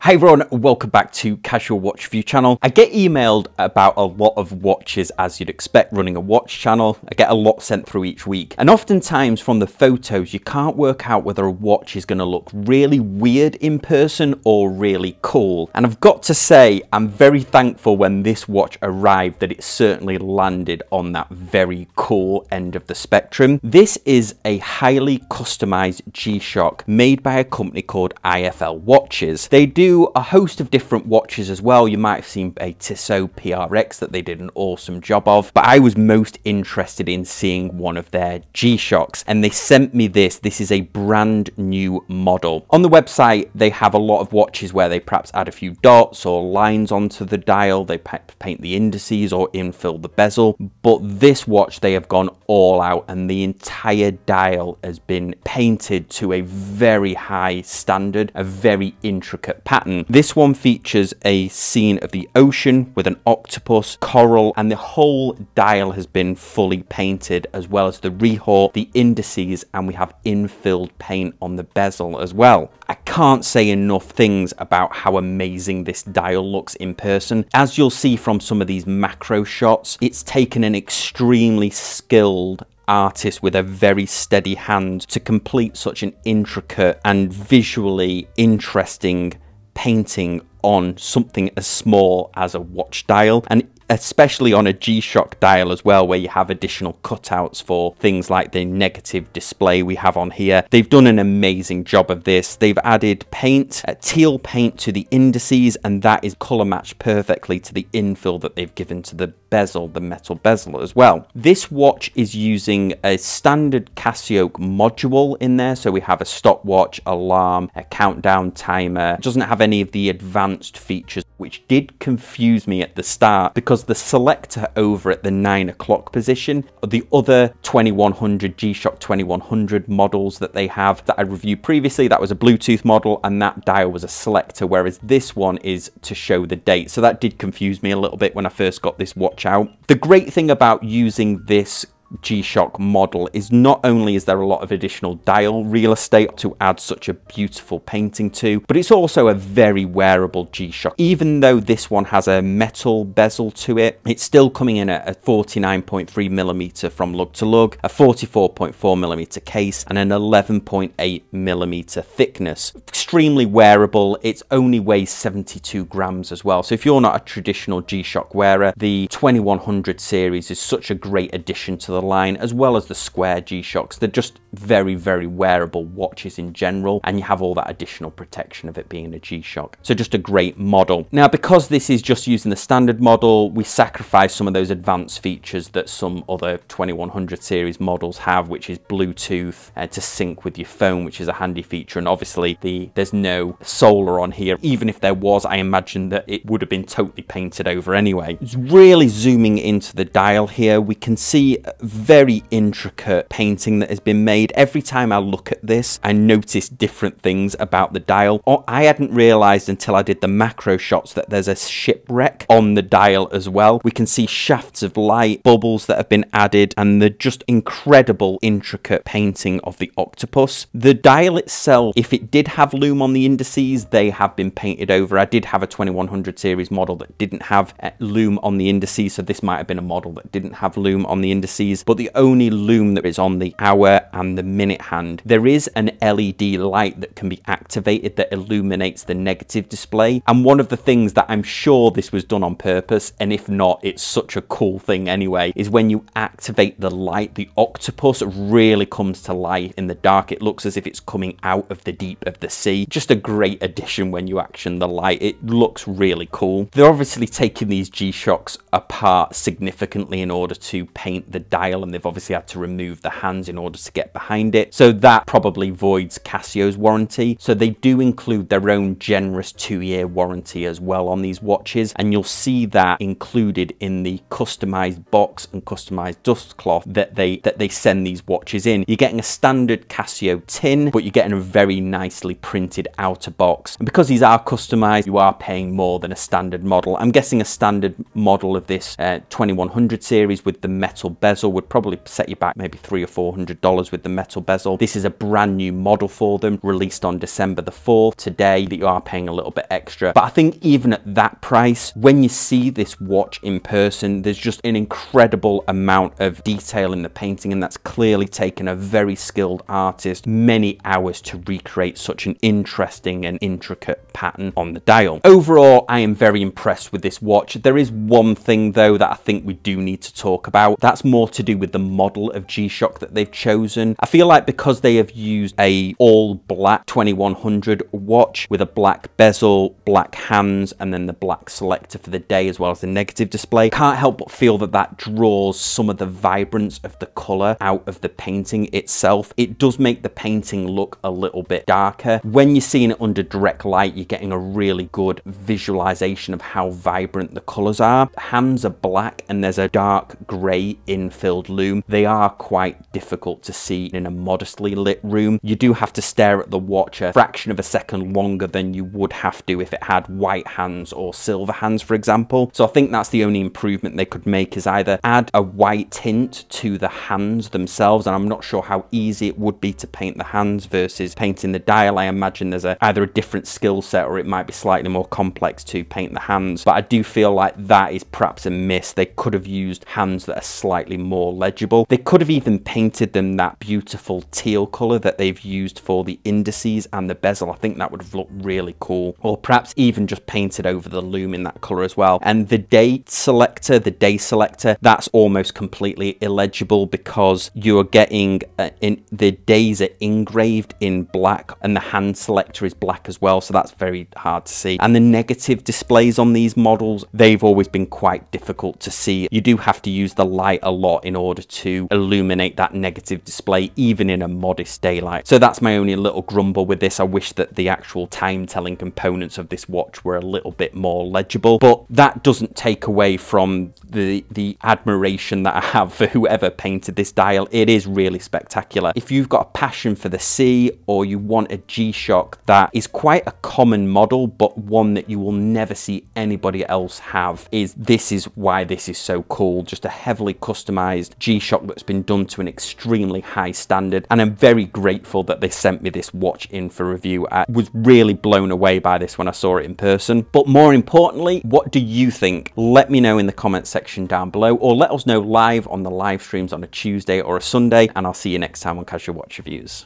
Hi everyone, welcome back to Casual Watch Review channel. I get emailed about a lot of watches, as you'd expect running a watch channel. I get a lot sent through each week, and oftentimes from the photos you can't work out whether a watch is going to look really weird in person or really cool. And I've got to say, I'm very thankful when this watch arrived that it certainly landed on that very cool end of the spectrum. This is a highly customized G-Shock made by a company called IFL Watches. They do a host of different watches as well. You might have seen a Tissot PRX that they did an awesome job of, but I was most interested in seeing one of their G-Shocks, and they sent me this. This is a brand new model. On the website they have a lot of watches where they perhaps add a few dots or lines onto the dial, they paint the indices or infill the bezel, but this watch they have gone all out and the entire dial has been painted to a very high standard, a very intricate pattern. This one features a scene of the ocean with an octopus, coral, and the whole dial has been fully painted, as well as the rehaut, the indices, and we have infilled paint on the bezel as well. I can't say enough things about how amazing this dial looks in person. As you'll see from some of these macro shots, it's taken an extremely skilled artist with a very steady hand to complete such an intricate and visually interesting painting on something as small as a watch dial, and especially on a G-Shock dial as well, where you have additional cutouts for things like the negative display we have on here. They've done an amazing job of this. They've added paint, teal paint to the indices, and that is color matched perfectly to the infill that they've given to the bezel, the metal bezel as well. This watch is using a standard casioak module in there, so we have a stopwatch, alarm, a countdown timer. It doesn't have any of the advanced features, which did confuse me at the start, because the selector over at the 9 o'clock position, the other 2100 G-Shock 2100 models that they have that I reviewed previously, that was a Bluetooth model and that dial was a selector, whereas this one is to show the date. So that did confuse me a little bit when I first got this watch out. The great thing about using this G-Shock model is not only is there a lot of additional dial real estate to add such a beautiful painting to, but it's also a very wearable G-Shock. Even though this one has a metal bezel to it, it's still coming in at a 49.3mm from lug to lug, a 44.4mm case, and an 11.8mm thickness. Extremely wearable. It only weighs 72 grams as well. So if you're not a traditional G-Shock wearer, the 2100 series is such a great addition to the line, as well as the square G-Shocks. They're just very, very wearable watches in general, and you have all that additional protection of it being a G-Shock. So just a great model. Now, because this is just using the standard model, we sacrifice some of those advanced features that some other 2100 series models have, which is Bluetooth to sync with your phone, which is a handy feature. And obviously there's no solar on here. Even if there was, I imagine that it would have been totally painted over anyway. It's really zooming into the dial here. We can see very intricate painting that has been made. Every time I look at this, I notice different things about the dial. I hadn't realized until I did the macro shots that there's a shipwreck on the dial as well. We can see shafts of light, bubbles that have been added, and the just incredible intricate painting of the octopus. The dial itself, if it did have lume on the indices, they have been painted over. I did have a 2100 series model that didn't have lume on the indices, so this might have been a model that didn't have lume on the indices. But the only lume that is on the hour and the minute hand, there is an LED light that can be activated that illuminates the negative display. And one of the things that I'm sure this was done on purpose, and if not, it's such a cool thing anyway, is when you activate the light, the octopus really comes to life in the dark. It looks as if it's coming out of the deep of the sea. Just a great addition when you action the light. It looks really cool. They're obviously taking these G-Shocks apart significantly in order to paint the dial, and they've obviously had to remove the hands in order to get behind it, so that probably voids Casio's warranty. So they do include their own generous 2-year warranty as well on these watches, and you'll see that included in the customized box and customized dust cloth that they send these watches in. You're getting a standard Casio tin, but you're getting a very nicely printed outer box, and because these are customized, you are paying more than a standard model. I'm guessing a standard model of this 2100 series with the metal bezel would probably set you back maybe $300 or $400 with the metal bezel. This is a brand new model for them, released on December the 4th, today, that you are paying a little bit extra. But I think even at that price, when you see this watch in person, there's just an incredible amount of detail in the painting, and that's clearly taken a very skilled artist many hours to recreate such an interesting and intricate pattern on the dial. Overall, I am very impressed with this watch. There is one thing though that I think we do need to talk about. That's more to do with the model of G-Shock that they've chosen. I feel like because they have used a all black 2100 watch with a black bezel, black hands, and then the black selector for the day as well as the negative display, can't help but feel that that draws some of the vibrance of the color out of the painting itself. It does make the painting look a little bit darker. When you're seeing it under direct light, you're getting a really good visualization of how vibrant the colors are. Hands are black and there's a dark gray infilled lume. They are quite difficult to see in a modestly lit room. You do have to stare at the watch a fraction of a second longer than you would have to if it had white hands or silver hands, for example. So I think that's the only improvement they could make, is either add a white tint to the hands themselves, and I'm not sure how easy it would be to paint the hands versus painting the dial. I imagine there's either a different skill set or it might be slightly more complex to paint the hands, but I do feel like that is perhaps a miss. They could have used hands that are slightly more legible. They could have even painted them that beautiful teal color that they've used for the indices and the bezel. I think that would have looked really cool, or perhaps even just painted over the lume in that color as well. And the date selector, the day selector, that's almost completely illegible because you're getting in the days are engraved in black and the hand selector is black as well, so that's very hard to see. And the negative displays on these models, they've always been quite difficult to see. You do have to use the light a lot in order to illuminate that negative display, even in a modest daylight. So that's my only little grumble with this. I wish that the actual time telling components of this watch were a little bit more legible, but that doesn't take away from the admiration that I have for whoever painted this dial. It is really spectacular. If you've got a passion for the sea, or you want a G-Shock that is quite a common model but one that you will never see anybody else have, this is why this is so cool. Just a heavily customized G-Shock that's been done to an extremely high standard, and I'm very grateful that they sent me this watch in for review. I was really blown away by this when I saw it in person. But more importantly, what do you think? Let me know in the comment section down below, or let us know live on the live streams on a Tuesday or a Sunday, and I'll see you next time on Casual Watch Reviews.